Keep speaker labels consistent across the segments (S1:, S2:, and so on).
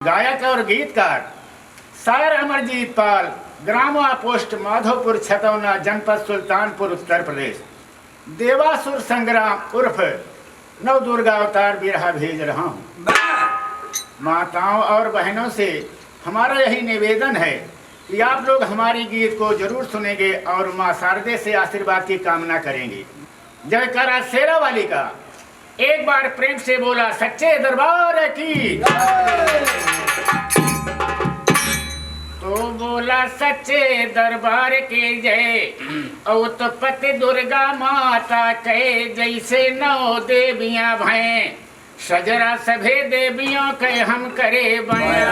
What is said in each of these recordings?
S1: गायक और गीतकार शायर अमरजीत पाल, ग्रामवा पोस्ट माधोपुर छतौना, जनपद सुल्तानपुर, उत्तर प्रदेश। देवासुर संग्राम उर्फ नव दुर्गा अवतार बिरहा भेज रहा हूँ। माताओं और बहनों से हमारा यही निवेदन है कि आप लोग हमारी गीत को जरूर सुनेंगे और माँ शारदे से आशीर्वाद की कामना करेंगे। जयकारा शेरा वाली का एक बार प्रेम से बोला सच्चे दरबार की। तो बोला सच्चे दरबार के जय। औतपति दुर्गा माता कहे जैसे 9 देवियां भय, सजरा सभे देवियों के हम करे बया।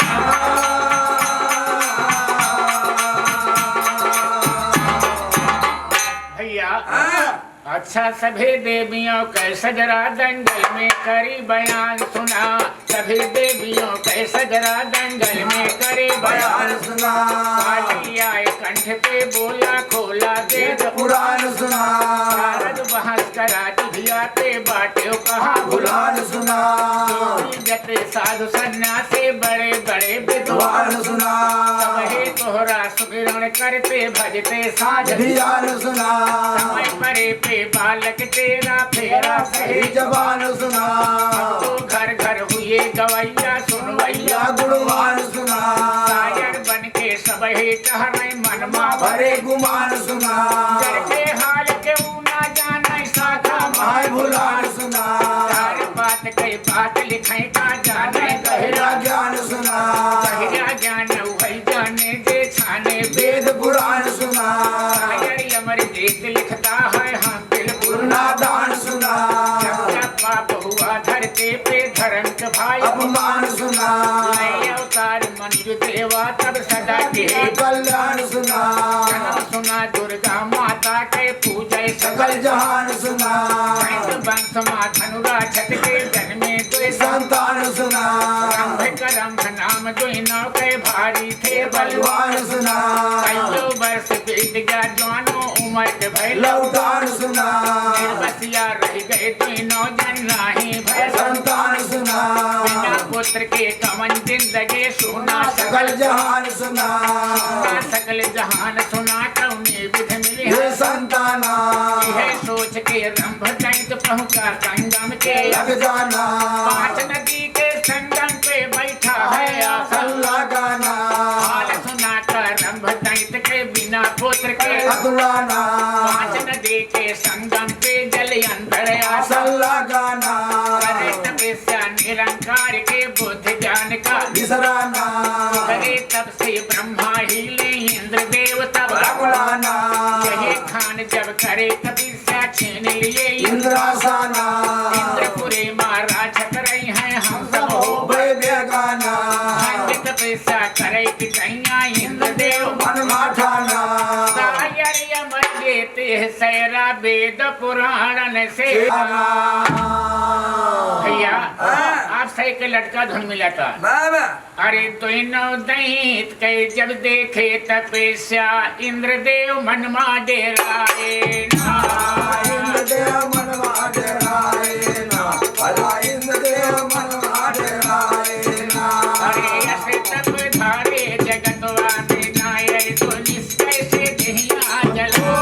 S1: भैया अच्छा सभी देवियों के सजरा दंगल में करी बयान सुना। सभी देवियों के सजरा दंगल में करी बयान सुना। काली आए कंठ पे बोला खोला वेद पुराण सुना। शारद बहस करा दिखियाते बाटे कहा भुलान सुना। जते साधु सन्यासी बड़े बड़े विद्वान सुना। सबहे तोहरा सुमिरन करते भजते साझ ध्यान सुना। समय परे पे बालक तेरा फेरा सही जवान सुना। तो घर घर हुए गवैया सुनवैया गुणवान सुना। शायर बन के सबहे टहरे मनमा भरे गुमान सुना। जर के हाल के ना जाने साखा माय भुलान सुना। हर बात कई बात लिखे का जाने गहरा ज्ञान सुना। गहरा ज्ञान वही जाने जे छाने वेद पुराण सुना। शायर अमरजीत लिखता है हम नादान सुना। जब पाप हुआ धरती पे धर्म के भाई अपमान सुना। अवतार मंजू देवा तब सदा के कल्याण सुना। जन्म सुना दुर्गा माता के पूजे सकल जहान सुना। वंश माँ धनुरा छत के जन्मे दो संतान सुना। रंभ नाम दो नौ के भारी थे बलवान सुना। कईयों वर्ष बीत गया जवानों उम्र के भय लौटान सुना। बसिया रह गए तीनों जन नाही भय संतान सुना। बिना पुत्र के कमन जिंदगी सुना सकल जहान सुना। सकल जहान सुना कौने विध मिली है संताना। यह सोच के रंभ दैत पहुंचा संगम के लग जाना। 5 नदी के संगम पे बैठा है आसन लगाना। हाल सुना कर रंभ दैत के बिना पुत्र के अकुलाना। 5 नदी के संगम पे जल अंदर आसन लगाना। करे तपस्या निरंकार के बुद्ध ज्ञान का विसराना। करे तब से ब्रह्मा हिले इंद्र देव तब अकुलाना। यही खान जब करे तपस्या छीन लिए इंद्रासाना। इंद्रपुरी महाराज रही हैं हम सब हो बेगाना। तपस्या करे कि कन्या इंद्र देव मन माठाना। सैरा वेद पुराण से भैया आप सही के लटका धुन मिला था। अरे दोनों दैत के जब देखे तपस्या इंद्रदेव मनमा डेराए ना। इंद्रदेव मनमा डेराए ना। भला इंद्रदेव मनमा डेराए ना। अरे ऐसे तप धारे जगतवा में नाय तो निश्चय से दहिया जलो।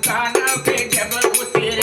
S1: दानव के जब उतरे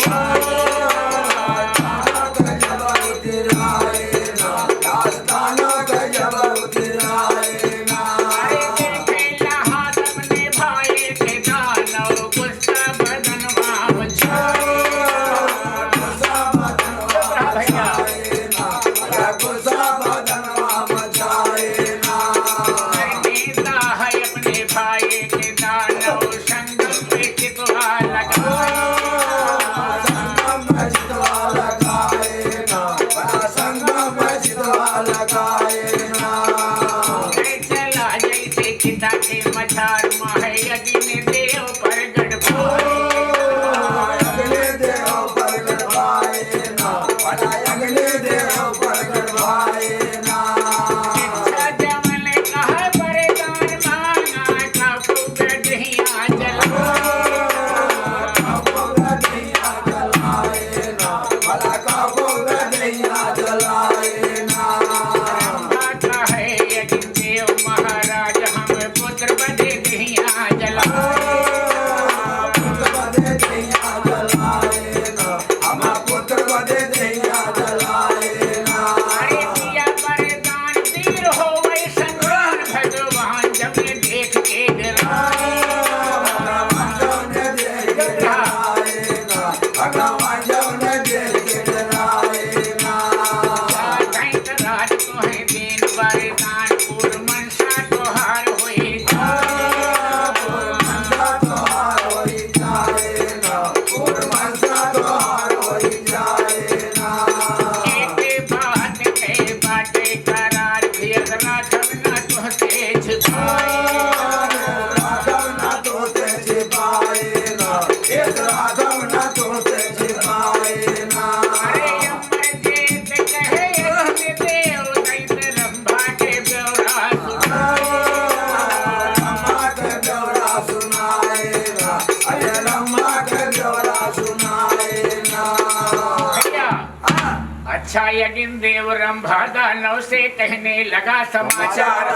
S1: अच्छा यज्ञ देव रंभा दानव से कहने लगा समाचार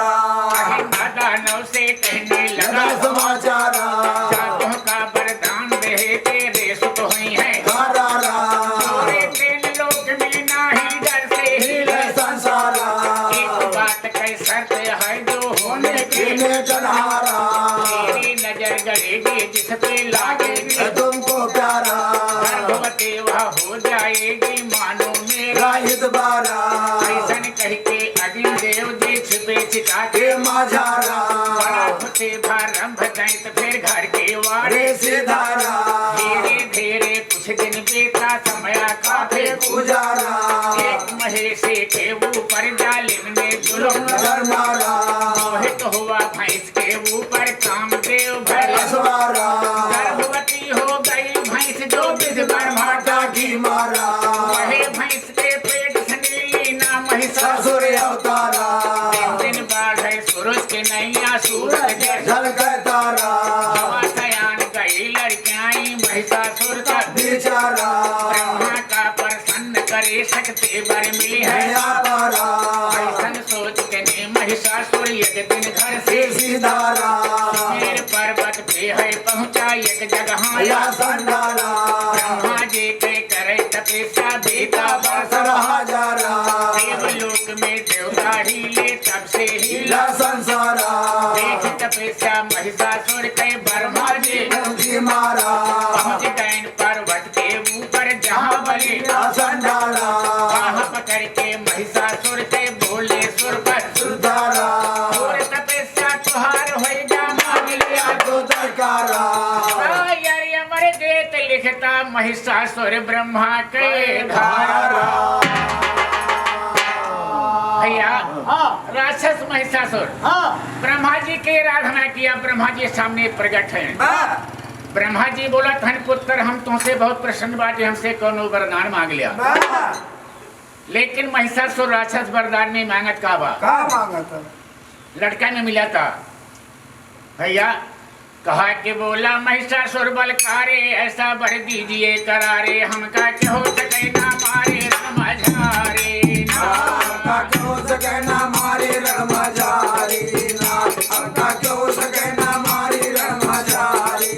S1: दानव से कहने लगा समाचार जातों का वरदान दे तेरे सुत हुई है तेरे लोक में नाही डर से हिले संसार एक बात कई शर्त है जो होने के तेरी नजर गड़ेगी जिस पे लागेगी तुमको प्यारा गर्भवती वह हो जाएगी मानो ऐसन कह के अग्नि देव जी छिपे चिता के माझारा बड़ा खुशे भारंभ दैत फिर घर के वारे से धारा धीरे धीरे कुछ दिन बीता समय काफे गुजारा एक महेशी के ऊपर जालिम ने जुल्म मारा मोहित हुआ भैंस के ऊपर कामदेव भरसवारा गर्भवती हो गई भैंस जो विध ब्रह्माटा की मारा वही भैंस के पेट से नीली ना महिषासुर अवतारा दिन बाढ़ सूरज के नैया सूरज झलके तारा हवा सयान गई लड़कियां महिषासुर का बेचारा ब्रह्मा का प्रसन्न करे सकते बर मिली है ऐसन सोच के ने महिषासुर एक दिन घर से सीधारा मेरे पर्वत पे है पहुंचा एक जगह या संडाला ब्रह्मा जी के करे तपस्या बेटा बरस रहा जा रहा देवलोक में देवता हिले तब से हिला संसारा देख तपस्या महिषासुर के ब्रह्मा जी मारा पहुंच गए पर्वत के ऊपर जहाँ बलि संडाला वहाँ पकड़ के महिषासुर के बोले सुर पर सुधारा और तपस्या तुहार होएगा मांग लिया तो दरकारा यार अमर देत लिखता महिषासुर ब्रह्मा के धारा भैया राक्षस महिषासुर ब्रह्मा जी के आराधना किया ब्रह्मा जी सामने प्रकट है ब्रह्मा जी बोला धन पुत्र हम तुमसे बहुत प्रसन्न बाटे हमसे कौन वरदान मांग लिया लेकिन महिषासुर राक्षस वरदान में मांगत का लड़का में मिला था भैया कहा कि बोला महिषासुर बलकारे ऐसा बर दीजिए करारे हमका के हो सके ना मारे रमझारे हमका के हो सके ना मारे रमझारे हमका के हो सके ना मारे रमझारे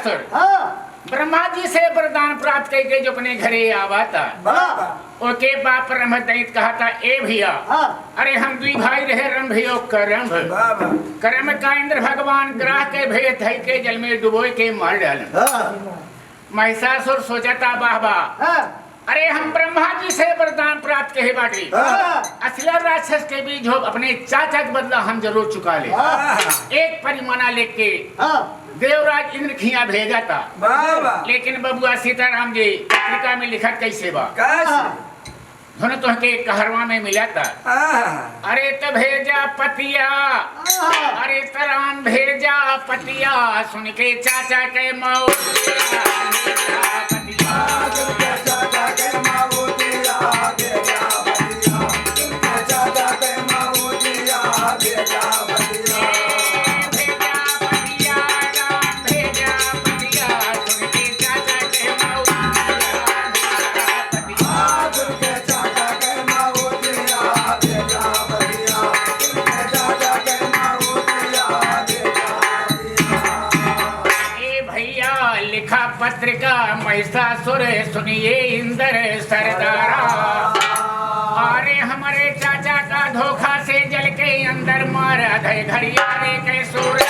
S1: महिषासुर ब्रह्मा जी से वरदान प्राप्त करके जो अपने घरे आवा था ओके बाप ब्रह्मदैत कहा था ए भैया अरे हम दुई भाई रहे रंभ भैया करम करम का इंद्र भगवान ग्रह के भेद है के जल में डुबोए के मार डालन। महिषासुर सोचा था बाबा अरे हम ब्रह्मा जी से वरदान प्राप्त कहे बाटी असला राक्षस के बीच हो अपने चाचा के बदला हम जरूर चुका ले। एक परिमाना लेके देवराज इंद्र खिया भेजा था लेकिन बबुआ सीताराम जी पत्रिका में लिखा कैसे बा धुन तो के कहरवा में मिला था। अरे तो भेजा पतिया अरे तराम भेजा पतिया सुन के चाचा के मऊ पत्रिका महिषासुर सुनिए इंद्र सरदारा अरे हमारे चाचा का धोखा से जल के अंदर मारा धय घड़ियारे के सूर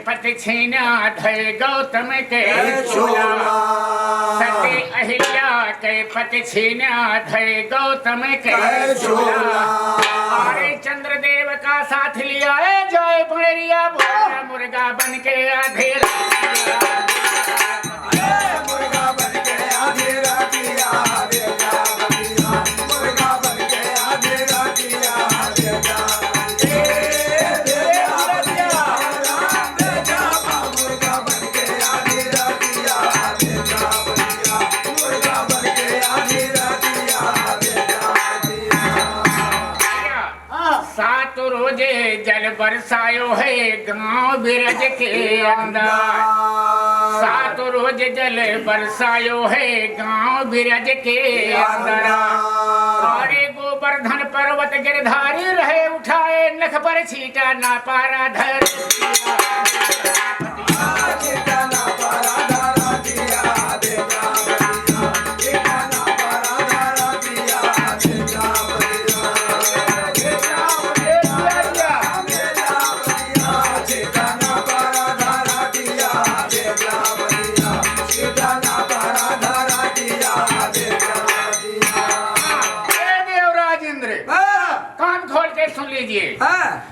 S1: पति छीना धय गौतम के चूला सती अहिल्या के पति छीना धय गौतम के चूला अरे चंद्रदेव का साथ लिया है जय बड़रिया बोला मुर्गा बन के आधेरा मुर्गा बन के आधेरा जल बरसायो है गांव बिरज के अंदर सात रोज जल बरसायो है गांव बिरज के अंदर अरे गोवर्धन पर्वत गिरधारी रहे उठाए नख पर छीटा ना पारा धर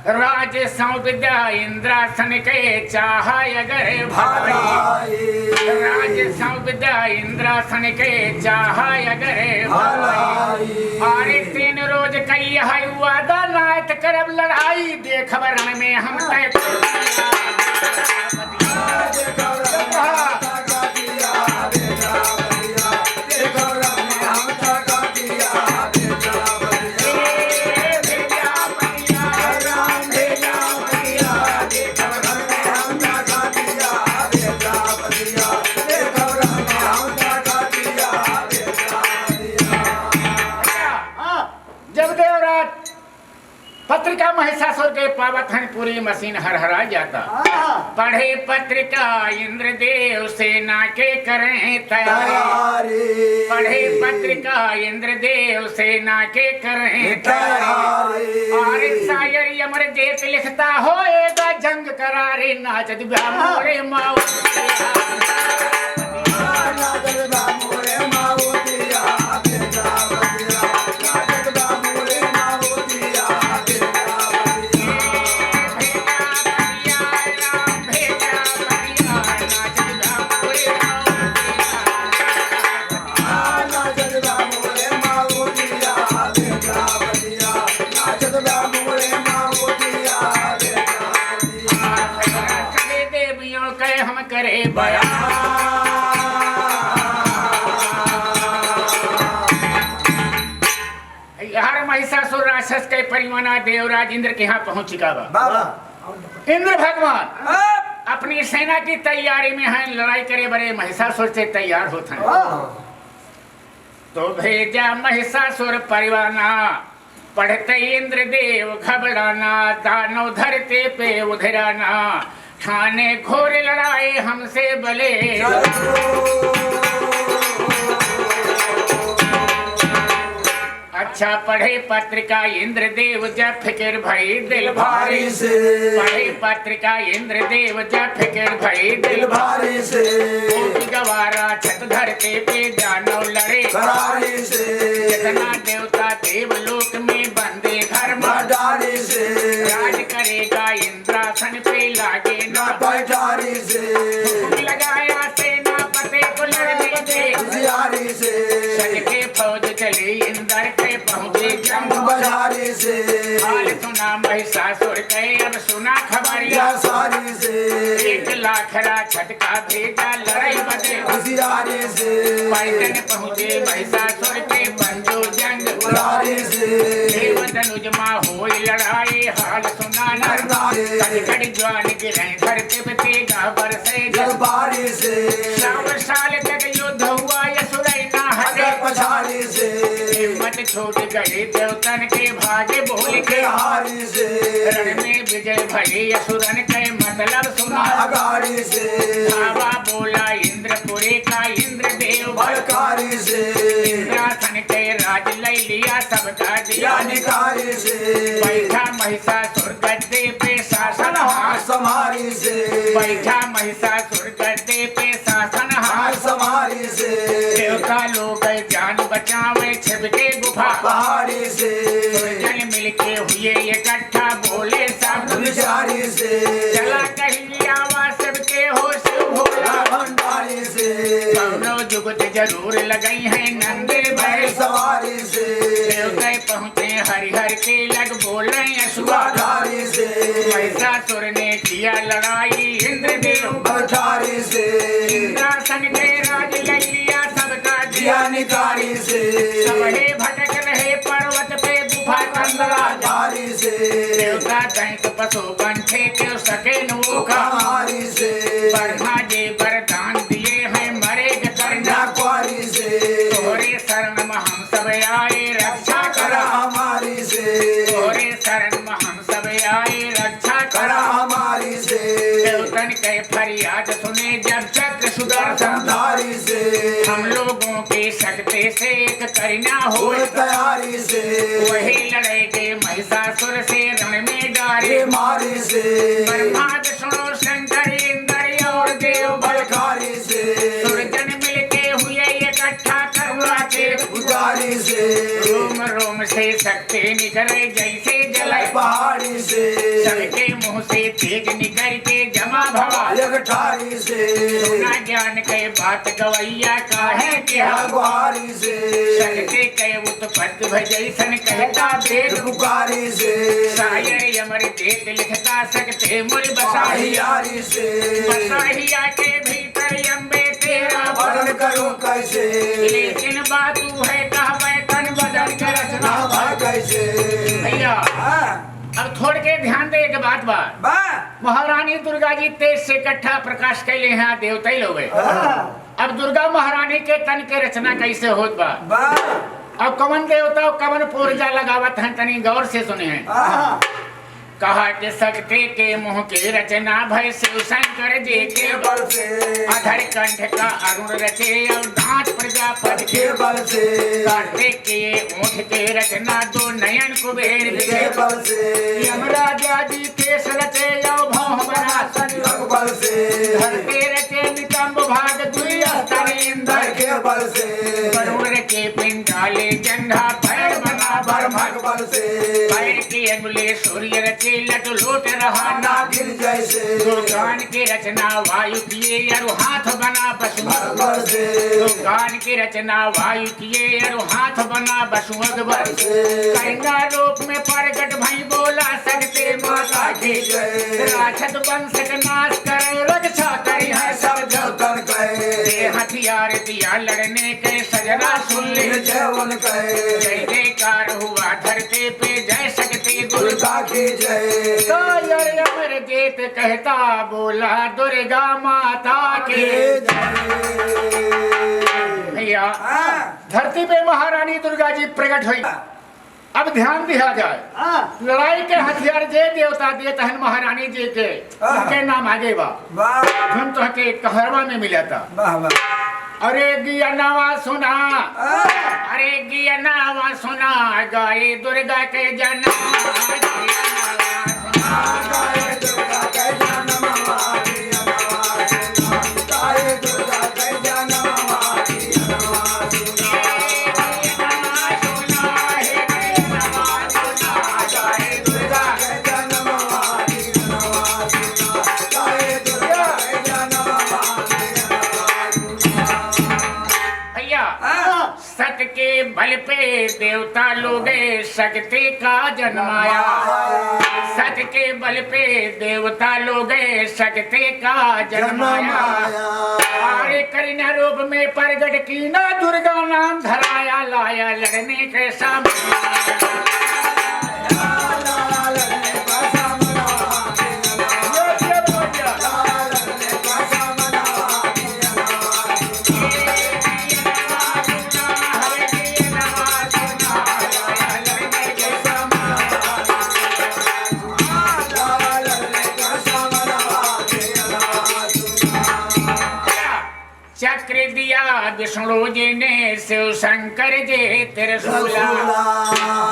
S1: राज सौंपदा इंद्रासन के चाह अगर भाई राज सौंपदा इंद्रासन के चाह अगर भाई अरे 3 रोज कई है वादा नायत करब लड़ाई देख बरन में हम तय पत्रिका महिषासुर के पावत पूरी मशीन हरहरा जाता पढ़े पत्रिका इंद्रदेव सेना के करें तैयारी पढ़े पत्रिका इंद्रदेव सेना के करें तैयारी और शायर अमर जेत लिखता होएगा जंग करारे नाचत मोरे माओ करे बया महिषासुर राक्षस के परिवाना देवराज इंद्र के यहाँ पहुंच चुका बा।
S2: बाबा
S1: इंद्र भगवान अपनी सेना की तैयारी में हैं, लड़ाई करे बड़े महिषासुर से तैयार होते हैं। तो भेजा महिषासुर परिवाना, पढ़ते इंद्र देव घबराना, दानव धरते पे उधराना, ठाने घोर लड़ाई हमसे बले। अच्छा पढ़े पत्रिका इंद्र देव जब फिक्र भई दिल भारी से, पढ़े पत्रिका इंद्र देव जब फिक्र भई दिल भारी से, गवारा छत धरते पे दानव लड़े करारी से, जितना देवता देवलोक में बंदे घर डारी से, राज करेगा इंद्रासन पे लागे ना बैठारी से, लगाया सेनापति को लड़ने दे से, सज के फौज चली इंद्र के पहुंचे जंग बाजारी से, हाल सुना महिषासुर के अब सुना खबरिया सारी से, 1 लाख राक्षस का भेजा लड़ाई बदे होशियारी से, पैदल पहुंचे महिषासुर के पंजो जंग बुलारी से, देव धनुजमा होई लड़ाई हाल सुना नर जवान गिरे धरती पे तेगा बरसे जलबारी से, 100 साल तक युद्ध हुआ यसुरई ना हटे पछाड़ी से, हिम्मत छूट गई देवतन के भागे बोल के हारी से, रण में विजय भई असुरन के मतलब सुना अगाड़ी से, बाबा बोला इंद्रपुरी का इंद्र देव बलकारी से, इंद्रासन के राज ले लिया सबका दिया निकारी से, बैठा महिषासुर गद्दे पे शासन हाथ संभारी से, बैठा महिषासुर गद्दे पे शासन हाथ संभारी से, देवता लोग जान बचावे छिपके गुफा पहाड़ी से, जन मिलके हुए इकट्ठा बोले सब विचारी से, चला कहीं आवाज सबके हो शिव भोला भंडारी से, कौनो जुगत जरूर लगाई है नंदे भय सवारी से, देवता पहुंचे हरिहर के लग बोले असुराधारी से, महिषासुर ने किया लड़ाई इंद्र देव भंडारी से, इंद्रासन के राज ले लिया सबका दिया निकारी से, सबहे भटक रहे पर्वत पे गुफा कंदराधारी से, देवता दैत पशु पंछी क्यों सके नो कहारी से, ब्रह्मा जी वरदान दिए हैं मरेग करना क्वारी से, तोरे शरण में हम सब आए रक्षा करा हमारी से, तोरे शरण में हम सब आए रक्षा करा हमारी से, देवतन के फरियाद सुने जब चक्र सुदर्शन धारी से, हम लोगों के सकते से एक करना हो तैयारी से, वही लड़ेगे महिषासुर से रण में डारे मारी से, ब्रह्मा विष्णु शंकर इंद्र और देव बलकारी से, सुरजन मिलके हुए इकट्ठा करुणा के पुजारी से, रोम रोम से शक्ति निकले जैसे जले पहाड़ी से, सबके मुंह से तेज निकल के जमा भवा जगठारी से, सुना ज्ञान के बात गवैया काहे के गुहारी से, सकते के उत्पत्ति भजैसन कहता वेद पुकारी से, शायर अमर देत लिखता सकते मुर बसाहियारी से, बसाहिया के भीतर अम्बे तेरा वर्णन करूं कैसे, लेकिन बात तू है कहवे तन बदल के रचना कैसे। भैया अब थोड़ के ध्यान दे एक बात बा, महारानी दुर्गा जी तेज से इकट्ठा प्रकाश कैले हैं देवता लोग। अब दुर्गा महारानी के तन के रचना कैसे होत बा, अब कवन देवता कवन पूर्जा लगावत हैं तनी गौर से सुने हैं। कहा कि सकते के मुंह की रचना भय शिव शंकर जी के बल से, अधर कंठ का अरुण रचे और दांत प्रजापति के बल से, काटे के ऊंट के रचना 2 नयन कुबेर के बल से, यमराजा जी केस रचे और भौह बरासन बल से, धरते रचे नितंब भाग 2 अस्तर इंद्र के बल से, वरुण के पिंडाले जंघा पैर बना ब्रह्मक बल से, पैर की अंगुली सूर्य रचे लट लोट रहा नागिन जैसे, दुर्गान की रचना वायु किए और हाथ बना पशुअग बल से, दुर्गान की रचना वायु किए और हाथ बना पशुअग बल से, कन्या रूप में प्रकट भई बोला सकते माता की जय, राक्षस वंश का नाश करे रक्षा करी है सब जगत कहे, हथियार दिया लड़ने के सजना सुन ले जवन कहे, जय जयकार हुआ धरती
S2: की जय।
S1: सायर अमरजीत कहता बोला दुर्गा माता की भैया। धरती पे महारानी दुर्गा जी प्रकट हुई। अब ध्यान दिया जाए, लड़ाई के हथियार जे देवता देता है महारानी जी के, उनके नाम आगे बा धुन तो के कहरवा में मिला था। अरे गिया नवा सुना, अरे गिया नवा सुना, गाये दुर्गा के जना, बल पे देवता लोगे शक्ति का जन्माया। सत के बल पे देवता लोगे शक्ति का जन्माया। आरे करीना रूप में प्रगट की ना दुर्गा नाम धराया, लाया लड़ने के सामने। चक्र दिया विष्णु जी ने शिव शंकर जी त्रिशूला।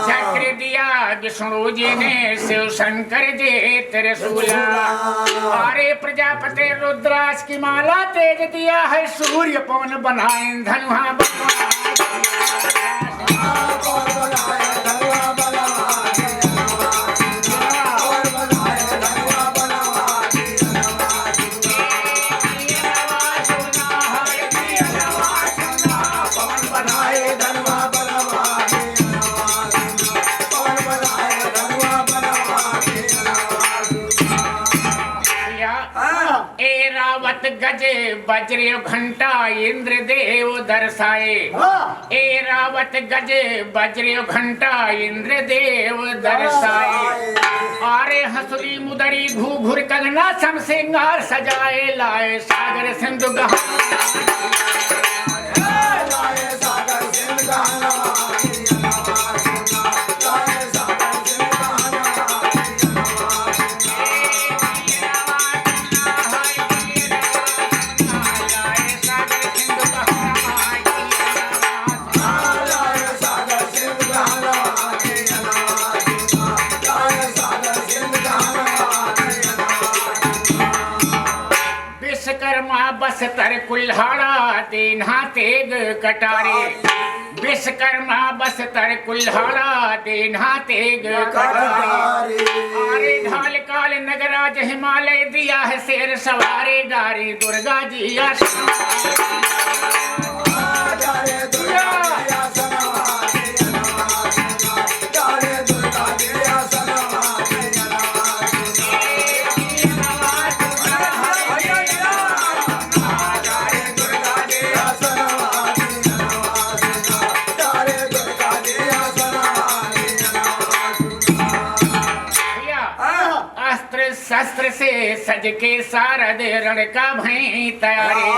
S1: चक्र दिया विष्णु जी ने शिव शंकर जी त्रिशूला। अरे प्रजापति रुद्राक्ष की माला तेज दिया है, सूर्य पवन बनाए धनुहा गजे वज्र घंटा इंद्र देव दर्शाए। ए रावत गजे वज्र घंटा इंद्र देव दर्शाए। आरे हंसुली मुदरी घूघुर कंगना सम सिंगार सजाए, लाए सागर सिंधु बस्तर कुल्हाड़ा देना तेग कटारे। विश्वकर्मा बस्तर कुल्हाड़ा देना तेग कटारे। आरे ढाल काल नगराज हिमालय दिया है शेर सवारे, गारी दुर्गा जी शस्त्र से सज के सारद रण का भई तैयारी।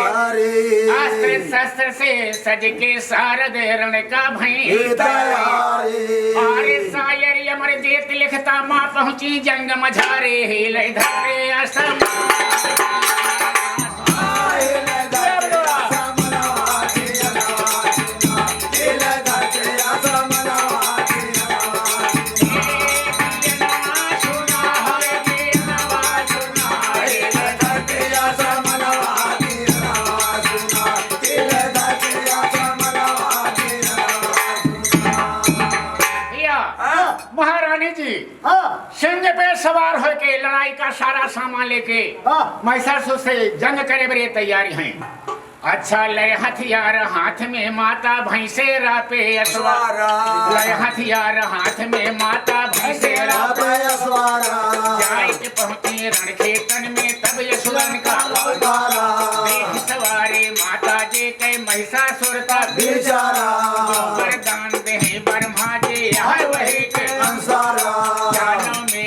S1: अस्त्र शस्त्र से सज के सारद रण का भई तैयारी। आरे सायर अमरजीत लिखता मां पहुंची जंग मझारे, हिले धरे असम सिंह पे सवार होके लड़ाई का सारा सामान लेके महिषासुर से जंग करे बड़े तैयारी हैं। अच्छा लय हथियार हाथ में माता भैंसेरा पे असवारा। लय हथियार हाथ में माता भैंसेरा पे असवारा। जाए के पहुंचे रण खेतन में तब यशुरन का देख सवारे माता जी के महिषासुर का बेचारा। वरदान दे ब्रह्मा जी आए वही के अंसारा। जानों में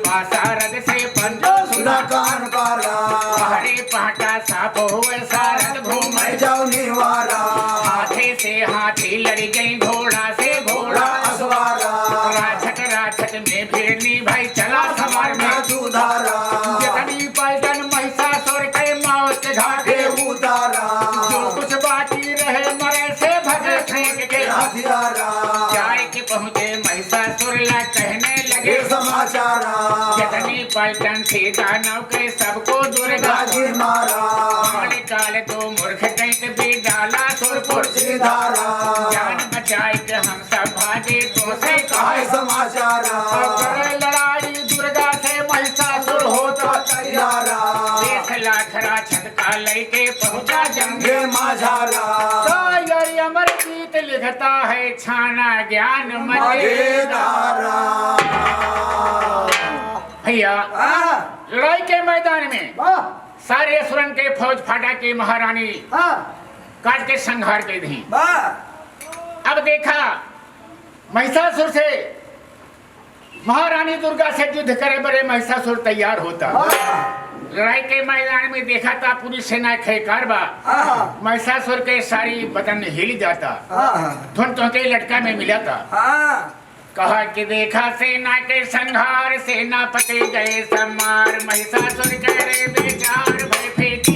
S1: बा सारद से पंचो सुना
S2: कान पारा
S1: हरे पाटा साप हुए सारद घूमे
S2: जाओ निवारा
S1: हाथे से हाथी लड़ गई घोड़ा से घोड़ा
S2: असवारा
S1: राछत में भिड़नी भाई चला समार में
S2: दुधारा
S1: जतनी पलटन महिषासुर के मौत घाटे
S2: उतारा
S1: जो कुछ बाकी रहे मरे से भगे फेंक के
S2: हथियारा
S1: जाए के पहुँचे महिषासुर ला कहने लगे
S2: समाचारा
S1: जतनी पलटन थी दानव के सबको दुर्गा
S2: जी मारा
S1: काले काले तो मूर्ख दैत भी डाला सुरपुर
S2: धारा
S1: जान बचाए के हम सब भागे तो से
S2: काय
S1: कहे
S2: समाचारा
S1: करे लड़ाई दुर्गा से महिषासुर होता
S2: तैयारा
S1: 1 लाख राक्षस का लेके पहुंचा जंगे
S2: ये माझारा
S1: शायर अमर गीत लिखता है छाना ज्ञान
S2: मजेदारा
S1: भैया लड़ाई के मैदान में सारे असुरन के फौज फाटा की महारानी काट के संहार के दी। अब देखा महिषासुर से महारानी दुर्गा से युद्ध करे बड़े महिषासुर तैयार होता। लड़ाई के मैदान में देखा था पूरी सेना खेकार बा महिषासुर के सारी बदन हिल जाता धुन तो के लटका में मिला था। कहा कि देखा सेना के संहार सेना पते गए समार महिषासुर करे बेचार भय फेंकी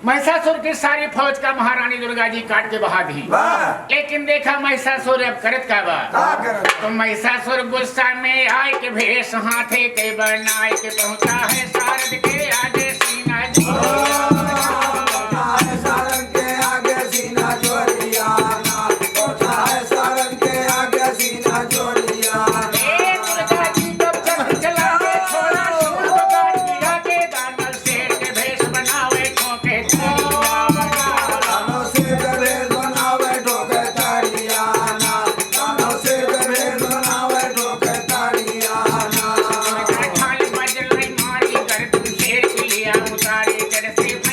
S1: महिषासुर की सारी फौज का महारानी दुर्गा जी काट के बहा दी। लेकिन देखा महिषासुर अब करत का बा तो महिषासुर गुस्सा में आए के भेष हाथे के बनाए के पहुंचा है सारद के आगे सीना Gracias.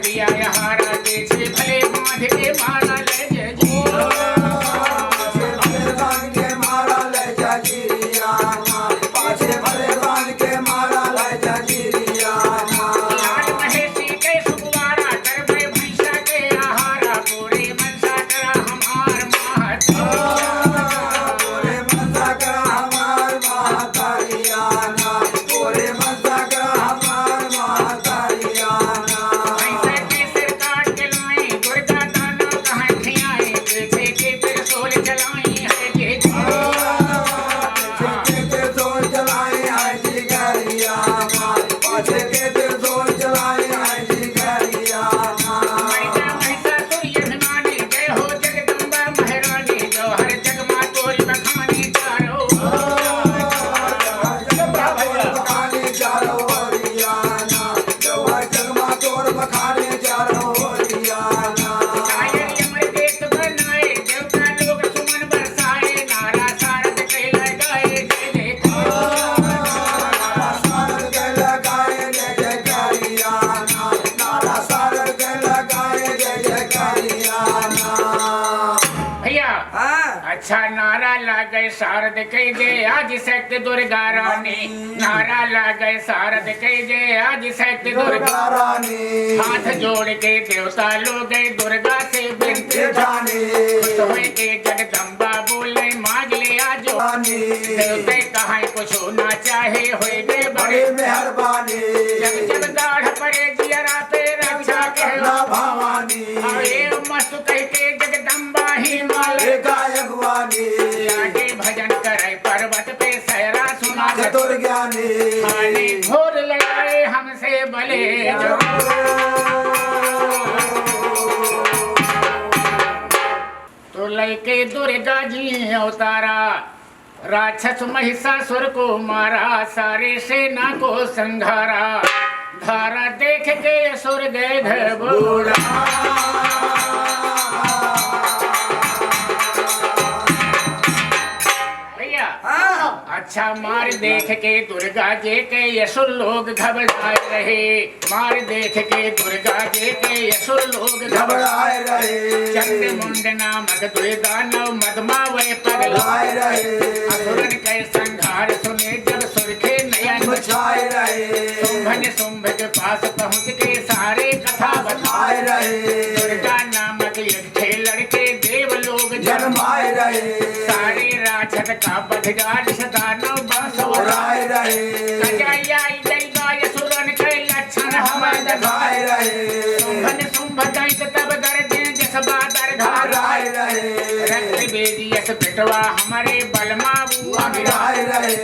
S1: दिया हारा पीछे भले बांध के मारा ले जिया
S2: पाछे भले बांध के मारा ले जजीरिया पाछे भले बांध के मारा ले जजीरिया
S1: लाल महेशी के सुकुवारा कर में भैंसा के आहारा पूरे मनसा करा हमार महतो
S2: पूरे मनसा का हमार महतारियाना पूरे मनसा का हमार महतारियाना
S1: भैंसा के सिर काट के लाई दुर्गा दानो कहाँ खियाई पीछे के त्रिशूल चलाई है के
S2: पाछे के त्रिशूल चलाए हैं जिगरियाना पाछे के त्रिशूल चलाए हैं जिगरियाना
S1: मैया महिषासुर अभिमानी जय हो जगदम्बा महारानी जो हर जग मां तोरी बखानी चारो
S2: बखाने चारो ओरियाना जो है जगमा तोर बखाने चारो ओरियाना
S1: कायर अमर देश बनाए देवता लोग सुमन बरसाए नारा सारद कह लगाए जय
S2: सारद के लगाए जय जयकारियाना नारा सारद के लगाए जय जयकारियाना
S1: भैया
S2: हाँ
S1: अच्छा नारा लागे शारद कह जे आज शक्ति दुर्गा रानी नारा लागे शारद कह जे आज शक्ति दुर्गा
S2: दुर्गा रानी
S1: हाथ जोड़ के देवता लोग दुर्गा से विनती
S2: जेठानी
S1: हुए के जगदम्बा बोले मांग ले आजो
S2: रानी
S1: देवते कहाँ कुछ ना चाहे होए गे बड़े
S2: बड़ी मेहरबानी
S1: जब जब दाढ़ पड़े जियरा पे रक्षा
S2: ना
S1: कहला
S2: भवानी
S1: अरे मस्त कह के जगदम्बा ही माल
S2: गायकवानी
S1: लागे भजन करे पर्वत पे सहरा सुना
S2: चतुर ज्ञानी
S1: खाने घोर लगाए हमसे भले जो तो लैके दुर्गा जी अवतारा राक्षस महिषासुर को मारा सारे सेना को संघारा धारा देख के असुर गए घबूड़ा भैया अच्छा मार देख के दुर्गा जी के असुर लोग घबराए रहे मार देख के दुर्गा जी के असुर लोग
S2: घबराए रहे
S1: चंड मुंड नामक दुई दानव मदमा वे पगला
S2: लाए रहे
S1: असुरन के संघार सुने जब सुरखे नयन
S2: बचाए रहे
S1: शुंभन शुंभ के पास पहुँच के सारे कथा बताए
S2: आए रहे
S1: दुर्गा नामक यज्ञ लड़के देव लोग
S2: जन्माए रहे
S1: सारे राक्षस का बधगार सदानव बस
S2: उड़ाए रहे
S1: सजाया जलगा असुरन के लक्षण हमें
S2: दिखाए रहे
S1: शुंभन शुंभ दैत तब गर्जे जस बादर घार
S2: आए रहे
S1: रक्त बेदियस पिटवा हमारे बलमा बुआ
S2: गिराए रहे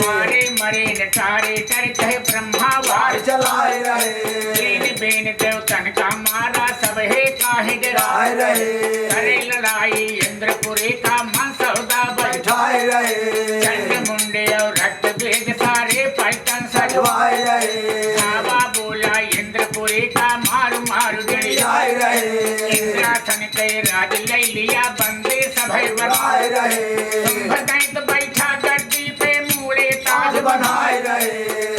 S1: मारे मरे नटारे कर कहे ब्रह्मा वार
S2: चलाए रहे
S1: बेन बेन देवतन का मारा सब है काहे डराए
S2: आए रहे
S1: करे लड़ाई इंद्रपुरी का मन सौदा बैठा
S2: बैठाए रहे
S1: चंड मुंडे और रक्त बेद सारे पलटन सजवाए
S2: जवाए रहे
S1: बाबा बोला इंद्रपुरी का मारू मारू जड़िया
S2: आए रहे
S1: इंद्रासन के राज ले लिया बंदे सभय
S2: आए
S1: बनाए
S2: रहे
S1: दैत बैठा गद्दी पे मूड़े ताज
S2: आज बनाए रहे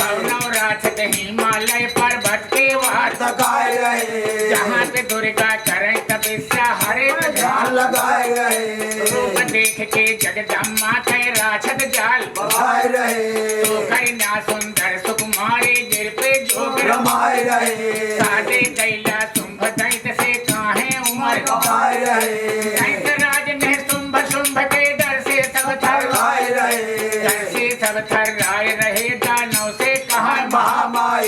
S1: कौनव राक्षस हिमालय पर्वत के वार
S2: तकाए रहे
S1: जहाँ पे दुर्गा करे तपस्या हरे
S2: ध्यान लगाए रहे
S1: रूप देख के जगदम्मा के राक्षस जाल
S2: बढ़ाए रहे
S1: तो करना सुंदर सुकुमारी गिर पे जोग
S2: रमाए रहे
S1: सादे कैला शुंभ दैत से काहे उमर
S2: आए रहे
S1: दैत राज ने शुंभ शुंभ के डर से सब थर
S2: आए रहे
S1: डर से सब थर राय रहे दानव से कहा
S2: महामाई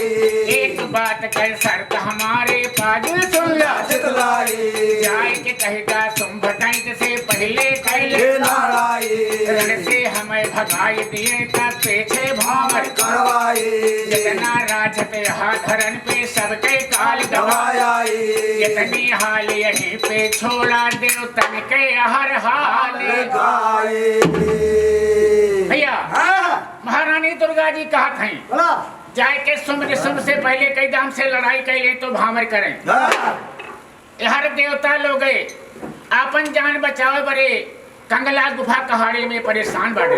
S1: एक बात कर शर्त हमारे पाज सुन ला
S2: चितलाई
S1: जाए के कहेगा शुंभ दैत से पहले कैले
S2: ये लड़ाई
S1: रण से हमें भगाई दिए तब पीछे भौर
S2: करवाई
S1: जितना राजत यहाँ धरन पे सबके काल गवाया
S2: गवाई
S1: जितनी हाल यहीं पे छोड़ा देवतन के हर हाल
S2: गाए
S1: भैया महारानी दुर्गा जी कहा थे
S2: बोला
S1: जाए के सुम्र से पहले कई दाम से लड़ाई कैले तो भामर करें हर देवता लोग गए आपन जान बचावे बड़े कंगला गुफा कहाड़ी में परेशान बाटे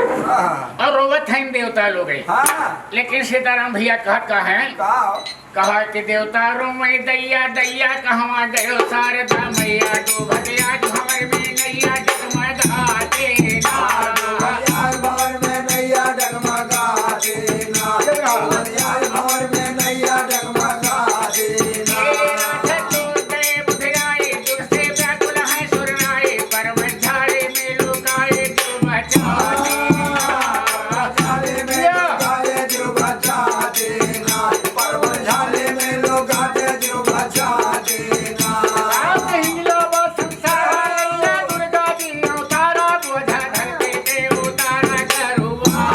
S1: और रोवत हैं देवता लोग गए
S2: हाँ
S1: लेकिन सीताराम भैया कहत का है कहा कि देवता रो मैं दैया दैया कहवा गयो शारदा मैया डूबत आज भंवर में नैया डगमगाते ना
S2: आज भंवर में नैया डगमगाते ना आज भंवर में नैया डगमगाते ना
S1: नाथ तोते बुधराए दूर से व्याकुल है सुरनाए पर्वत झाड़े में लुकाए जो बचाते
S2: झाले में लुकाए जो बचाते ना पर्वत झाले में लुकाए जो बचाते ना
S1: आप हिंगलो वो संसार मैया दुर्गा जी उतारा बोझा धरते के उतारा करुआ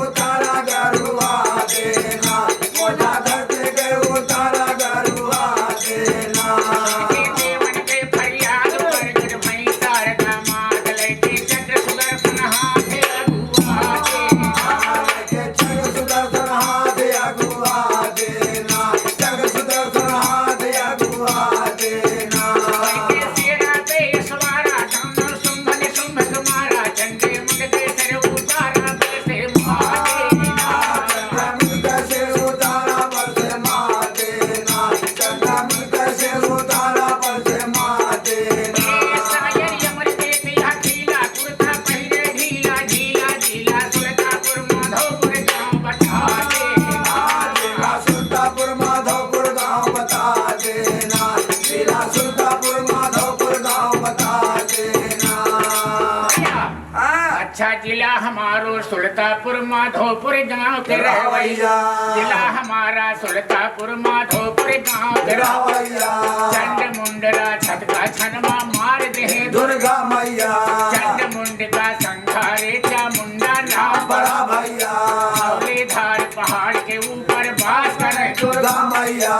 S2: उतारा गरुआ देना मोटा धरते के उतारा गरुआ देना
S1: देवन के फरियाद प्रगट भई शारदा मात लेके चक्र सुदर्शन हाथ अगुआ
S2: के जग सुदर्शन हाथ अगुआ देना जग सुदर्शन हाथ अगुआ देना
S1: के सेना पे सवारा धम सुंभन शुंभ कुमारा चंडे मुंड के सर उतारा बल से मारे
S2: चंद्रमुख कैसे उतारा पर से मार देना चंद्रमुख कैसे उतारा पर से मार देना
S1: सायर यमर के तिया ढीला कुर्ता पहिरे ढीला ढीला ढीला सुरतापुर माधोपुर गांव बता
S2: जिला सुल्तापुर माधोपुर गांव बता देना जिला सुल्तापुर माधोपुर गांव बता देना
S1: अच्छा जिला हमारो सुल्तापुर माधोपुर गांव के रहवैया जिला हमारा सुल्तापुर माधोपुर गांव के
S2: रावैया
S1: चंड मुंडरा छटका छनमा मार दे
S2: दुर्गा मैया
S1: चंड मुंड का संघारे चामुंडा नाम
S2: बड़ा भैया
S1: अवले धार पहाड़ के ऊपर वास करे
S2: दुर्गा मैया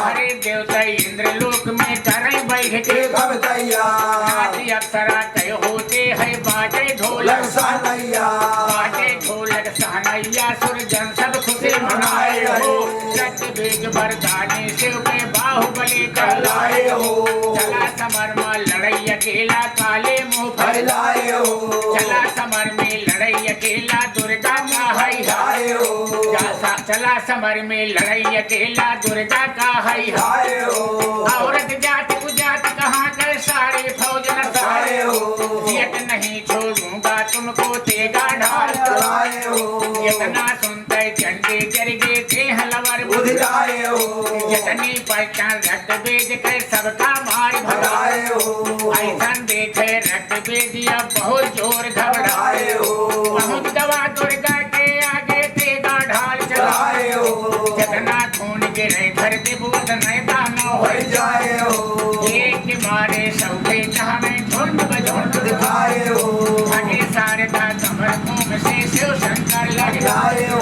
S1: हरे देवता इंद्र लोक में करे बैठ के
S2: भगतैया
S1: नाची अप्सरा कहे होते है बाजे ढोलक
S2: लक्षा नैया
S1: बाजे ढोलक सहनैया सुर जन सब खुशी मनाए हो रक्त बीज बरदाने शिव के बाहुबली कहलाए
S2: कहलाए हो
S1: चला समर में लड़ाई अकेला काले मुंह
S2: फैलाए हो
S1: चला समर में लड़ाई अकेला दुर्गा का है
S2: आए हो
S1: चला समर में लड़ाई अकेला दुर्गा का है
S2: आए हो
S1: औरत जात कुजात कहाँ कर सारे फौज न सारे
S2: आए हो
S1: जियत नहीं छोड़ूंगा तुमको तेगा ढाल
S2: आए हो
S1: इतना सुनते चंडे जरगे थे हलवर
S2: बुधिराए हो
S1: जितनी पहचान रक्त बेच कर सबका मार भगाए
S2: भगाए हो
S1: ऐसा देखे रक्त बेजिया बहुत जोर घबराए
S2: आए हो
S1: बहुत दवा दुर्गा के आगे तेगा ढाल चलाए
S2: आए हो
S1: जितना खून गिरे धरती बुत नहीं दाना हो
S2: भर जाए हो
S1: एक मारे सौखे चाहे झुंड बझुंड
S2: दिखाए हो
S1: भागे शारदा कमर घूम से शिव शंकर लगे
S2: आए हो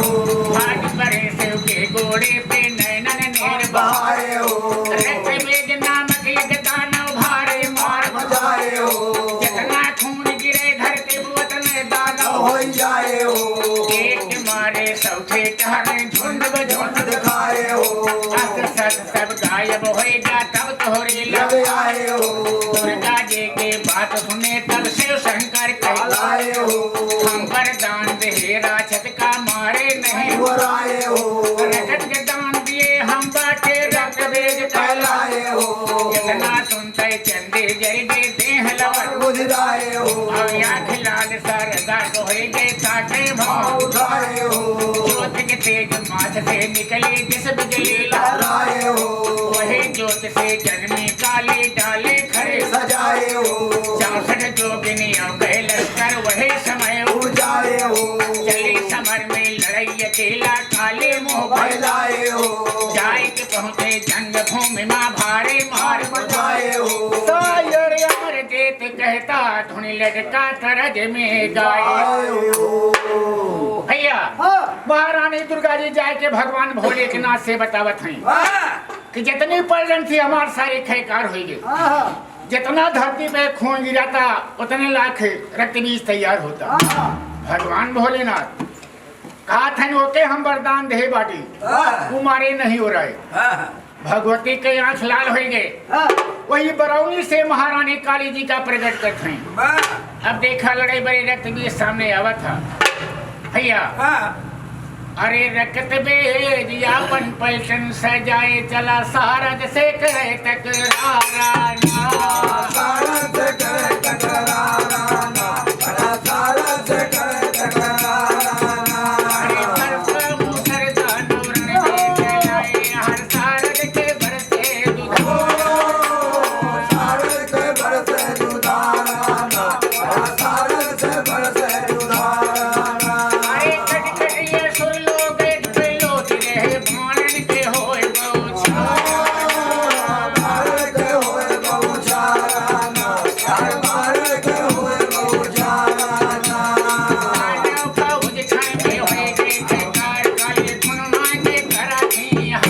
S1: भाग परे शिव के घोड़े पे नैनन नेर
S2: बहाए हो
S1: रक्त बेज नामक एक दानव भारे मार
S2: मजाए हो
S1: जितना खून गिरे धरती बुत नहीं दाना
S2: हो जाए हो
S1: एक मारे सौखे चाहे झुंड बझुंड
S2: दिखाए हो
S1: अस्त्र शस्त्र सब गायब होएगा तब तोहरे
S2: लग
S1: लग
S2: आए हो
S1: दुर्गा जी के बात सुने तब शिव शंकर कहला
S2: आए हो
S1: हम वरदान दे राक्षस का मारे नहीं
S2: वराए हो
S1: रगत के दान दिए हम बाटे रक्त बेज
S2: कहलाए हो
S1: जितना सुनते चंदे जरगे देह लवर
S2: बुधिराए हो
S1: अब आँख लाल सरदा होएगे ताके भाव
S2: उठाए हो
S1: ज्योत के तेज माथ से निकले जिस बिजली लाल
S2: लहराए हो
S1: वही ज्योत से जन्मी काले डाले खड़े
S2: सजाए हो
S1: 64 जोगिनियों के लश्कर वही समय
S2: उजाए हो
S1: चली समर में लड़ाई अकेला काले मुंह भैला
S2: फैलाए हो
S1: जाए के पहुंचे जंग भूमि माँ भारे मार
S2: बजाए हो
S1: सायर अमर जेत कहता धुनी लटका तरज में गाए
S2: आए हो
S1: भैया महारानी दुर्गा जी जाए के भगवान भोले के नाथ से बतावत हैं कि जितनी पलटन थी हमारे सारे खैकार हो गए जितना धरती पे खून गिराता उतने लाख रक्त बीज तैयार होता भगवान भोलेनाथ कहा था ओके हम वरदान दे बाटी वो मारे नहीं हो रहे भगवती के आंख लाल हो गए वही बरौनी से महारानी काली जी का प्रकट करते हैं अब देखा लड़ाई बड़े रक्त बीज सामने आवा था भैया अरे रखत बेज यापन पलटन सजाए चला सारद से करे तकराराना
S2: सारद से करे तकराराना सारद से करे तकराराना
S1: अरे परसा मुसर दानव रण में चलाए हर सारद के बरसे दुधारा
S2: सारद के बरसे दुधाराना सारद से बरसे दुधाराना
S1: अरे कट ये सुर लोग डुबलो रहे भानन के होए बहुछा
S2: भारत के होए बहुचाराना भारत के होए बहुचाराना
S1: मानव का उजछण में होए देखे कार काले खुनमा के करा दिया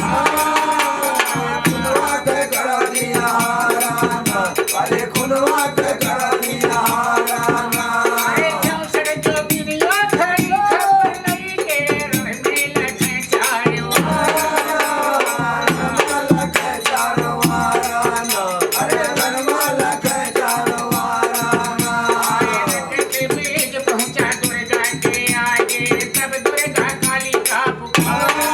S2: खुनवा के कर दिया राना अरे खुनवा के कर दिया राना
S1: अरे चौसठ जोगिनिया खड़ी खबर नहीं के रण में लखे चायो
S2: लखे चारवाराना अरे गनवा लखे चारवाराना
S1: के बीच पहुंचा दुर्गा के आगे तब दुर्गा काली का पुकारा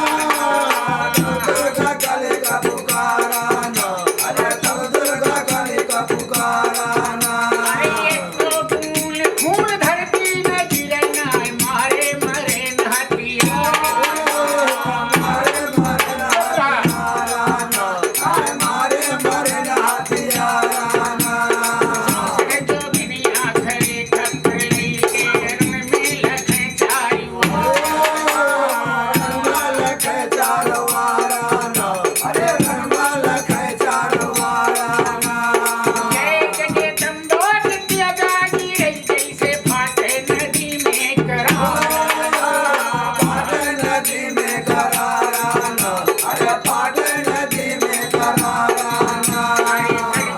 S2: दुर्गा काली का पुकाराना अरे तब दुर्गा काली का पुकाराना
S1: अरे तो फूल फूल धरती में गिरना मारे मरे नहतिया
S2: मारे मारे नाराना आए मारे मारे नाथियाराना
S1: जोगिनिया खड़े खबर लेके रण में लखे चायो
S2: गनवा लखे चारवाराना अरे गनवा लखे चारवाराना
S1: जय जगे दंडोत दिया जागी रही जैसे फाटे नदी में करारा
S2: पाटे नदी में कराराना अरे पाटे नदी में कराराना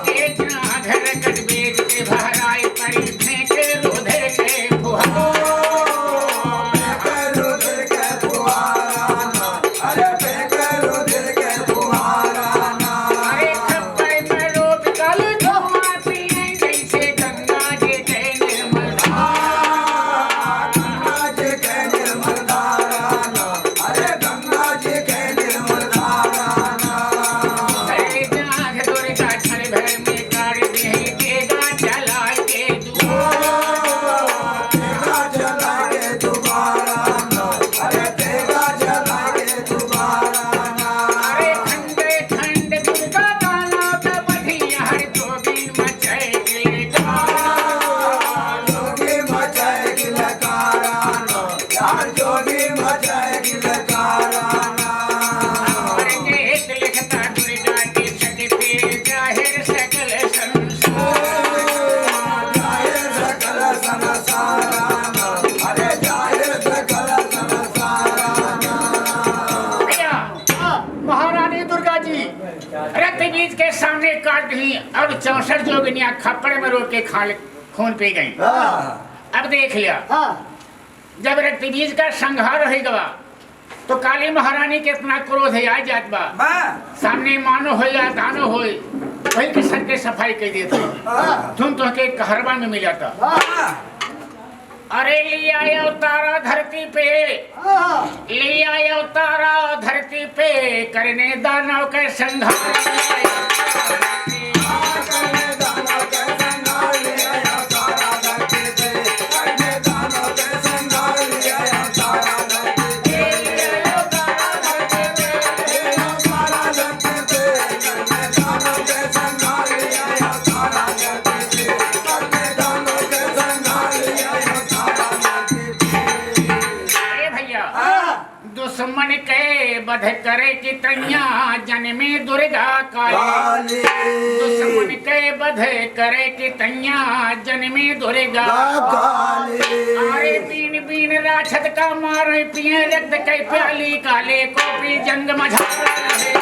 S1: के घर कट बेच के भराई परी फेंके रोधे के फुहारा
S2: रुद्र के फुहाराना अरे फेंके रुद्र के फुहाराना
S1: अरे खप्पर में रोक कल धुआं पीने जैसे गंगा जी के निर्मल
S2: गंगा जी के निर्मल धाराना अरे गंगा जी के निर्मल धाराना
S1: अरे जाग दुर्गा छल भर में कर दे केगा चला के
S2: तेगा जला के दुबाराना अरे तेगा जला के दुबाराना
S1: अरे खंडे खंड दुर्गा दाना का बढ़िया हर जोगी मचाए गिलेगा
S2: जोगी मचाए गिलकाराना यार जोगी मचाए गिलकाराना
S1: और गीत लिखता दुर्गा के सके पे जाहिर सकल संसार
S2: जाहिर सकल संसाराना अरे जाहिर सकल संसाराना
S1: भैया महारानी दुर्गा जी रक्त बीज के सामने काट दी और 64 जोगिनियां खप्पड़ में रोक के खून पी गई। अब देख लिया जब रक्त बीज का संहार हो गवा तो काली महारानी के इतना क्रोध है आ जात बा सामने मानो हो या दानो हो वही के सर के सफाई कर देते तुम तो के कहरवा में मिला था। अरे लिया अवतारा धरती पे लिया अवतारा धरती पे करने दानव के संहार
S2: करने दानव के संहार ले आया तारा धरती पे करने दानव के संहार ले आया तारा धरती पे तारा धरती पे करने दानव के संहार ले आया तारा धरती पे करने दानव के संहार ले आया तारा धरती पे
S1: अरे भैया दुश्मन के बध करे की तैया जन्मे दुर्गा काली दुश्मन के बध करे की तैया जन्मे दुर्गा अरे बीन बीन राक्षस का मारे पिए रक्त के प्याली काले को भी जंग मझारा रहे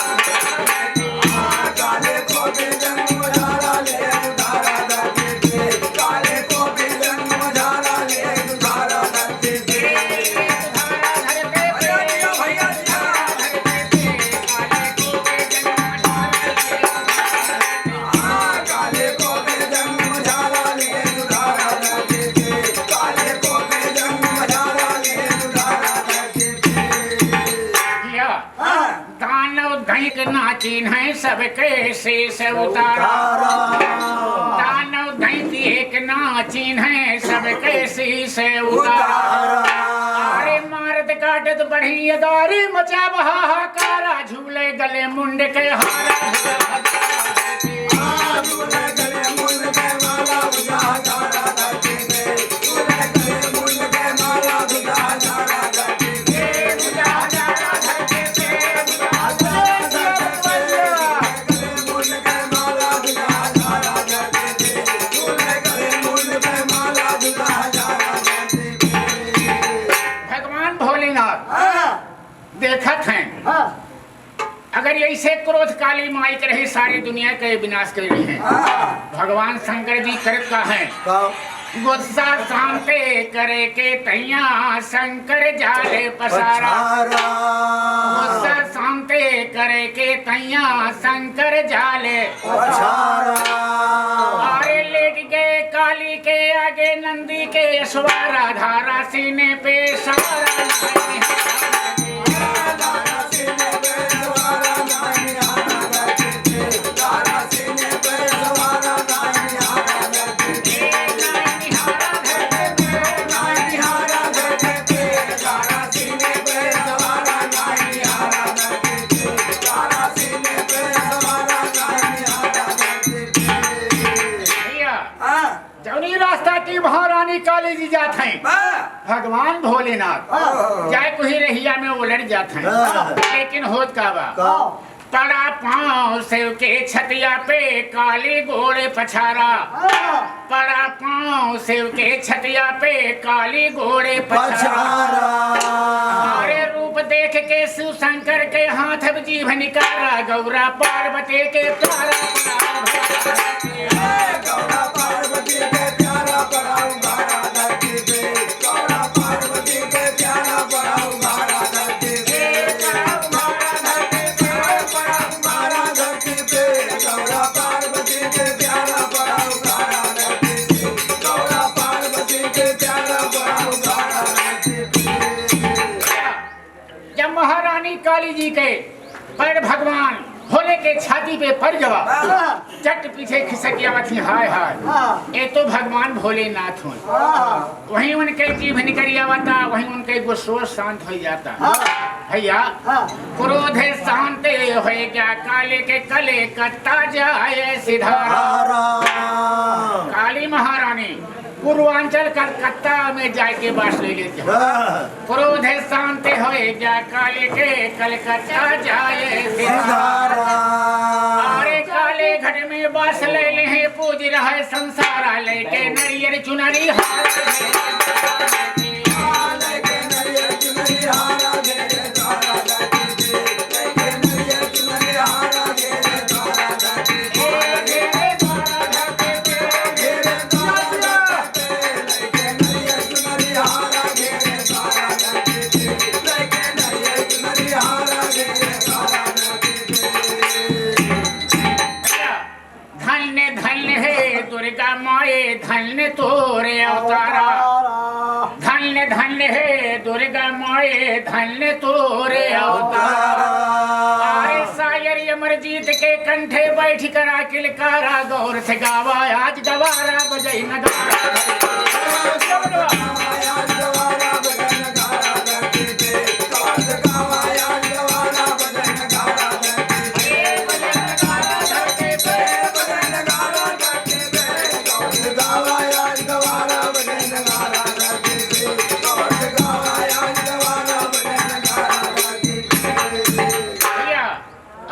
S2: काले को भी जन्म धारा ले धारा धरती पे काले को भी जन्म धारा ले धारा धरती पे भैया काले को भी जन्म धारा ले धारा धरती पे काले को भी जन्म धारा ले धारा धरती पे
S1: चिन्ह सबके शीश उतारा दानव दैत्य एक ना चिन्ह सबके शीश उतारा अरे मारत काटत बढ़ी अदारी मचा बहाकारा झूले गले मुंड के हारा देखत हैं अगर ऐसे क्रोध काली माई के रहे सारी दुनिया के विनाश कर रही है। भगवान शंकर जी करत का है गुस्सा शांते करे के तैया शंकर जाले पसारा गुस्सा शांते करे के तैया शंकर जाले अरे लेट गए काली के आगे नंदी के यशवारा धारा सीने पे सारा महारानी काली जी जाते हैं भगवान भोलेनाथ जाए कोई रहिया में उलट जाते हैं लेकिन होत का बा पड़ा पाँव सेव के छतिया पे काली घोड़े पछारा पड़ा पाँव सेव के छतिया पे काली घोड़े पछारा अरे रूप देख के शिव शंकर के हाथ जीभ निकारा गौरा पार्वती के प्यारा काली जी के पैर भगवान भोले के छाती पे पड़ जवा चट पीछे खिसकिया थी हाय हाय ये तो भगवान भोलेनाथ हो वहीं उनके जीभ निकल आवता वहीं उनके गुस्सो शांत हो जाता भैया क्रोध शांत हो गया काले के कले कत्ता जाए सिधारा काली महारानी पूर्वांचल कलकत्ता में जाके बास ले लेते क्रोध शांत हो गया काले के कलकत्ता जाए अरे काले घट में बास ले ले पूज रहे संसारा लेके नरियर चुनरी धन्य तोरे अवतारा धन्य धन्य है दुर्गा माए धन्य तोरे अवतारा अरे शायर अमरजीत के कंठे बैठ करा किलकारा गौर से गावा आज गवारा बजई नगारा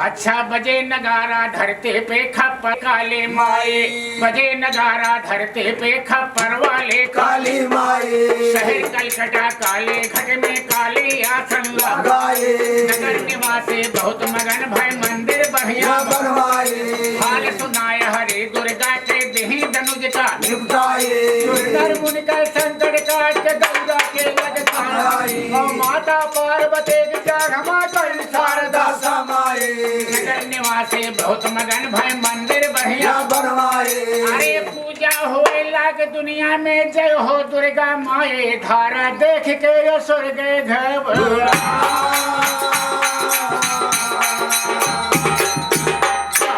S1: अच्छा बजे नगारा धरते पे खप्पर काले माए बजे नगारा धरते पे खप्पर वाले
S2: काली माए
S1: शहर कलकत्ता काले घट में काले आसन लगाए नगर निवासी बहुत मगन भय मंदिर बढ़िया बनवाए हाल सुनाए हरे दुर्गा के देही धनुज का निपटाए मुनि का संकट काट के गंगा के लग माता पार्वती की जागमा कई शारदा समाए नगर निवासी बहुत मगन भय मंदिर बढ़िया बनवाए अरे पूजा होए लाग दुनिया में जय हो दुर्गा माए धारा देख के स्वर्ग घबरा